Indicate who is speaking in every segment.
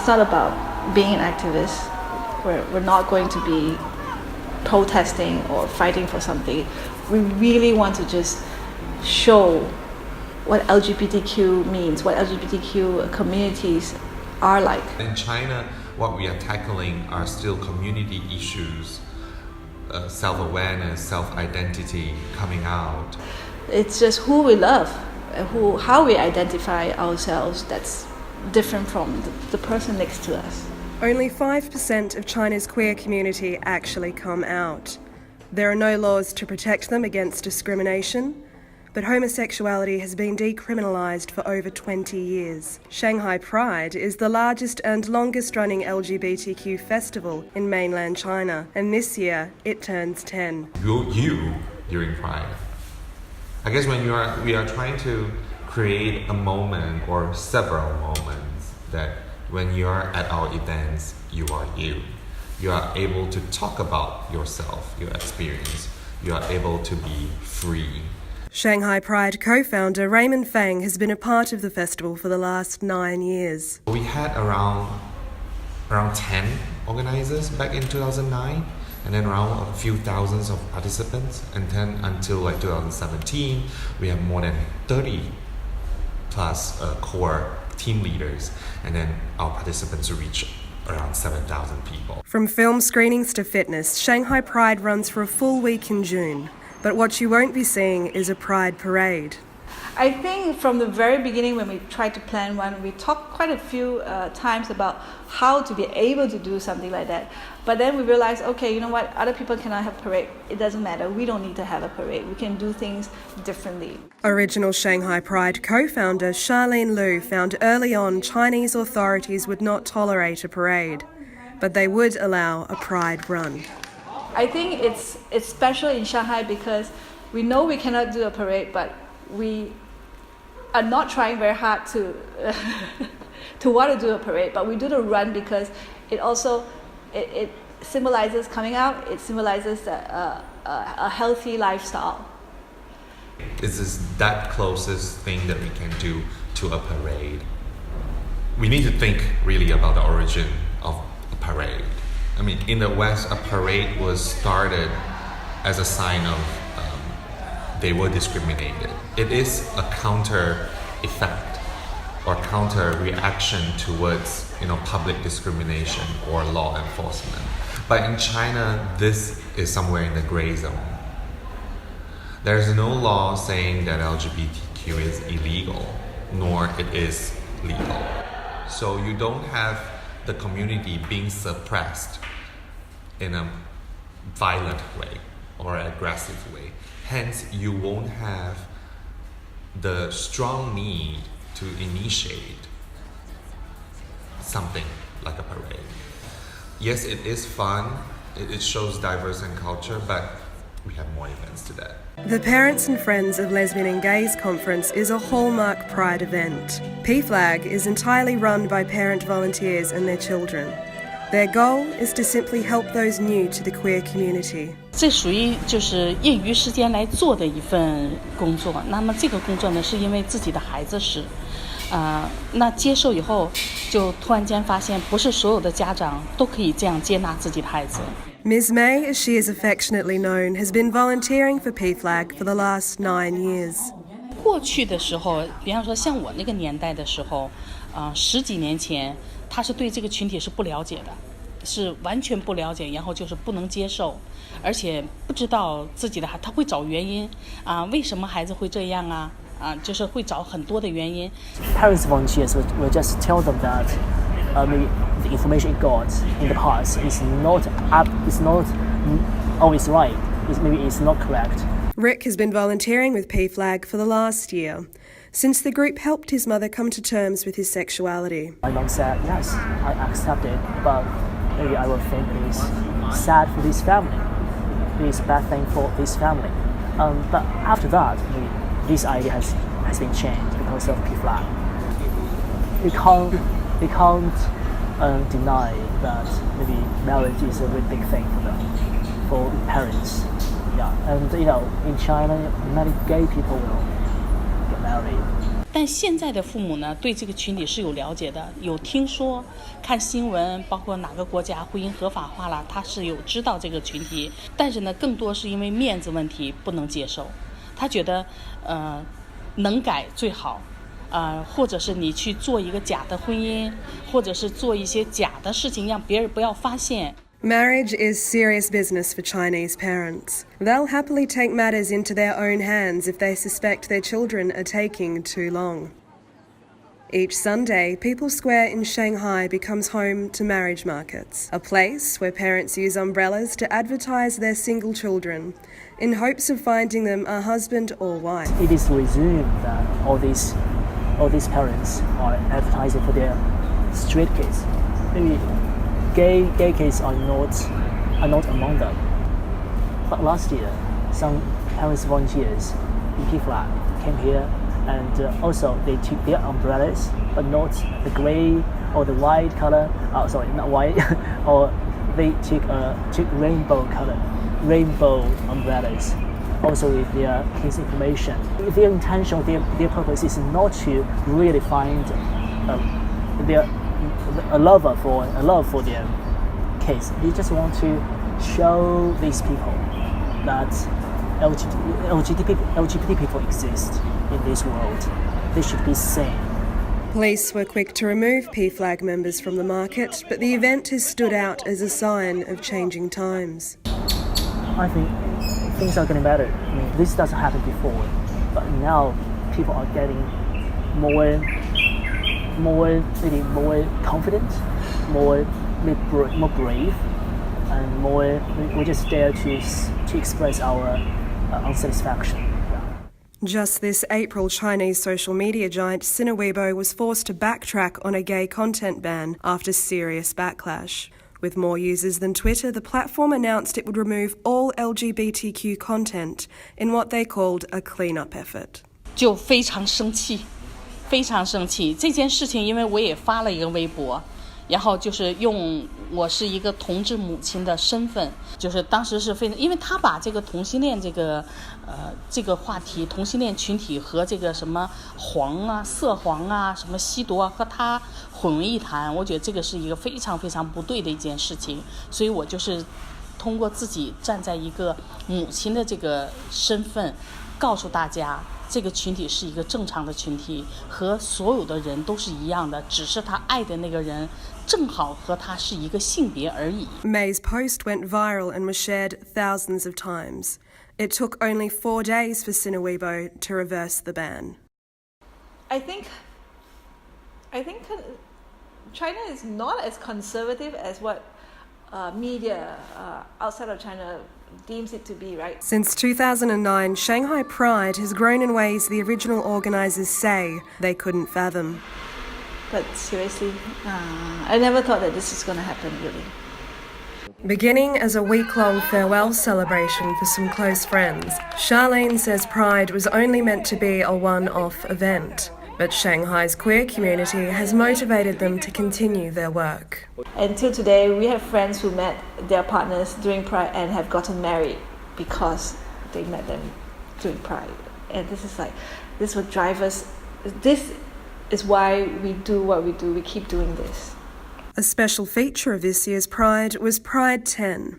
Speaker 1: it's not about being an activist. We're not going to be protesting or fighting for something. We really want to just show what LGBTQ means, what LGBTQ communities are like.
Speaker 2: In China, what we are tackling are still community issues, self-awareness, self-identity coming out.
Speaker 1: It's just who we love, how we identify ourselves that's different from the person next to us.
Speaker 3: Only 5% of China's queer community actually come out. There are no laws to protect them against discrimination, but homosexuality has been decriminalised for over 20 years. Shanghai Pride is the largest and longest-running LGBTQ festival in mainland China, and this year it turns 10.
Speaker 2: You during Pride. I guess when we are trying to create a moment or several moments that when you are at our events, you are you. You are able to talk about yourself, your experience. You are able to be free.
Speaker 3: Shanghai Pride co-founder Raymond Fang has been a part of the festival for the last 9 years.
Speaker 2: We had around 10 organizers back in 2009, and then around a few thousands of participants. And then until like 2017, we have more than 30 plus core team leaders, and then our participants reach around 7,000 people.
Speaker 3: From film screenings to fitness, Shanghai Pride runs for a full week in June. But what you won't be seeing is a Pride parade.
Speaker 1: I think from the very beginning when we tried to plan one, we talked quite a few times about how to be able to do something like that. But then we realized, okay, you know what, other people cannot have a parade. It doesn't matter. We don't need to have a parade. We can do things differently.
Speaker 3: Original Shanghai Pride co-founder Charlene Liu found early on Chinese authorities would not tolerate a parade, but they would allow a Pride run.
Speaker 1: I think it's special in Shanghai because we know we cannot do a parade, but we are not trying very hard to to want to do a parade, but we do the run because it also it symbolizes coming out. It symbolizes a healthy lifestyle.
Speaker 2: This is that closest thing that we can do to a parade. We need to think really about the origin of a parade. I mean, in the West, a parade was started as a sign of they were discriminated. It is a counter effect or counter reaction towards public discrimination or law enforcement. But in China, this is somewhere in the gray zone. There's no law saying that LGBTQ is illegal, nor it is legal. So you don't have the community being suppressed in a violent way or aggressive way. Hence, you won't have the strong need to initiate something like a parade. Yes, it is fun. It shows diverse and culture, but we have more events to that.
Speaker 3: The Parents and Friends of Lesbian and Gays Conference is a hallmark Pride event. PFLAG is entirely run by parent volunteers and their children. Their goal is to simply help those new to the queer community.
Speaker 4: 这属于就是业余时间来做的一份工作。那么这个工作呢，是因为自己的孩子是，那接受以后，就突然间发现，不是所有的家长都可以这样接纳自己的孩子。
Speaker 3: Ms. May, as she is affectionately known, has been volunteering for PFLAG for the last 9 years.
Speaker 4: 过去的时候，比方说像我那个年代的时候，10几年前，他是对这个群体是不了解的，是完全不了解，然后就是不能接受，而且不知道自己的孩，他会找原因为什么孩子会这样就是会找很多的原因。
Speaker 5: Parents volunteers will just tell them that maybe the information it got in the past is not always right. Maybe it's not correct.
Speaker 3: Rick has been volunteering with PFLAG for the last year, since the group helped his mother come to terms with his sexuality.
Speaker 5: My mom said, yes, I accept it, but maybe I will think it's sad for this family. It's a bad thing for this family. But after that, maybe this idea has been changed because of PFLAG. We can't deny that maybe marriage is a really big thing for them, for parents. Yeah, and in China, many gay people will get married.
Speaker 4: 但现在的父母呢，对这个群体是有了解的，有听说、看新闻，包括哪个国家婚姻合法化了，他是有知道这个群体，但是呢，更多是因为面子问题不能接受。他觉得，能改最好，或者是你去做一个假的婚姻，或者是做一些假的事情，让别人不要发现。
Speaker 3: Marriage is serious business for Chinese parents. They'll happily take matters into their own hands if they suspect their children are taking too long. Each Sunday, People's Square in Shanghai becomes home to marriage markets, a place where parents use umbrellas to advertise their single children in hopes of finding them a husband or wife.
Speaker 5: It is presumed that all these parents are advertising for their straight kids. Maybe gay kids are not among them. But last year, some parents volunteers in P-Flag came here, and also they took their umbrellas, but not the grey or the white color. Sorry, not white. Or they took rainbow umbrellas, also with their kids' information. Their intention, their purpose is not to really find a love for their kids. They just want to show these people that LGBT people exist in this world. They should be seen.
Speaker 3: Police were quick to remove P-Flag members from the market, but the event has stood out as a sign of changing times.
Speaker 5: I think things are getting better. I mean, this doesn't happen before, but now people are getting more confident, more brave, and we just dare to express our unsatisfaction.
Speaker 3: Just this April, Chinese social media giant Sina Weibo was forced to backtrack on a gay content ban after serious backlash. With more users than Twitter, the platform announced it would remove all LGBTQ content in what they called a clean-up effort.
Speaker 4: 就非常生气，非常生气。这件事情，因为我也发了一个微博，然后就是用我是一个同志母亲的身份，就是当时是非常，因为他把这个同性恋这个话题，同性恋群体和这个什么黄啊、色黄啊、什么吸毒啊，和他混为一谈，我觉得这个是一个非常非常不对的一件事情，所以我就是通过自己站在一个母亲的这个身份，告诉大家。这个群体是一个正常的群体，和所有的人都是一样的，只是他爱的那个人正好和他是一个性别而已。
Speaker 3: May's post went viral and was shared thousands of times. It took only 4 days for Sina Weibo to reverse the ban.
Speaker 1: I think China is not as conservative as what media outside of China deems it to be, right?
Speaker 3: Since 2009, Shanghai Pride has grown in ways the original organisers say they couldn't fathom.
Speaker 1: But seriously, I never thought that this is going to happen, really.
Speaker 3: Beginning as a week-long farewell celebration for some close friends, Charlene says Pride was only meant to be a one-off event. But Shanghai's queer community has motivated them to continue their work.
Speaker 1: Until today, we have friends who met their partners during Pride and have gotten married because they met them during Pride. And this would drive us. This is why we do what we do. We keep doing this.
Speaker 3: A special feature of this year's Pride was Pride 10,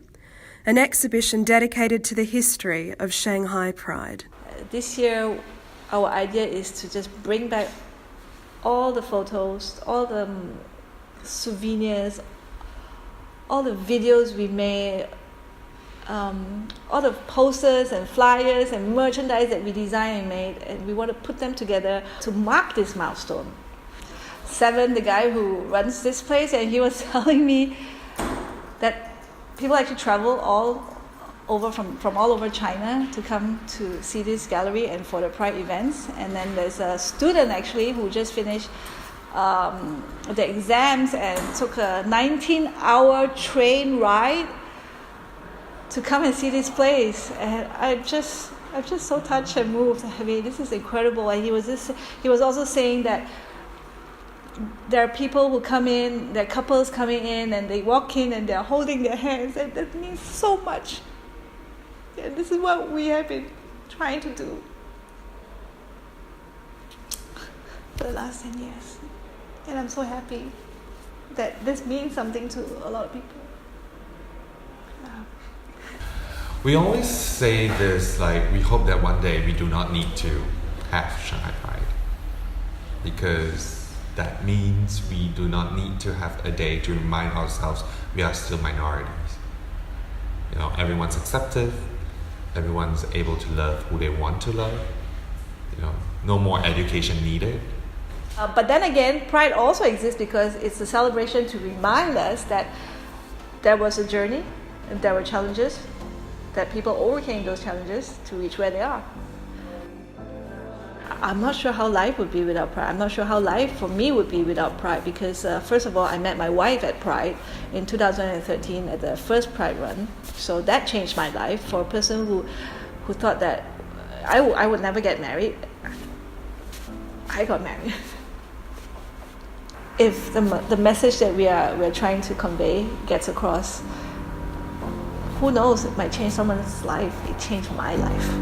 Speaker 3: an exhibition dedicated to the history of Shanghai Pride.
Speaker 1: This year, our idea is to just bring back all the photos, all the souvenirs, all the videos we made, all the posters and flyers and merchandise that we designed and made, and we want to put them together to mark this milestone. Seven, the guy who runs this place, and he was telling me that people actually travel all over from all over China to come to see this gallery and for the Pride events. And then there's a student actually who just finished the exams and took a 19-hour train ride to come and see this place. And I'm just so touched and moved. I mean, this is incredible. And he was also saying that there are people who come in, there are couples coming in, and they walk in and they're holding their hands, and that means so much. And this is what we have been trying to do. for the last 10 years. And I'm so happy that this means something to a lot of people.
Speaker 2: We always say this, like, we hope that one day we do not need to have Shanghai Pride, because that means we do not need to have a day to remind ourselves we are still minorities. You know, everyone's accepted, everyone's able to love who they want to love. You know, no more education needed.
Speaker 1: But then again, Pride also exists because it's a celebration to remind us that there was a journey, and there were challenges, that people overcame those challenges to reach where they are. I'm not sure how life would be without Pride. I'm not sure how life for me would be without Pride, because first of all, I met my wife at Pride in 2013 at the first Pride run. So that changed my life. For a person who thought that I would never get married, I got married. If the message that we're trying to convey gets across, who knows, it might change someone's life. It changed my life.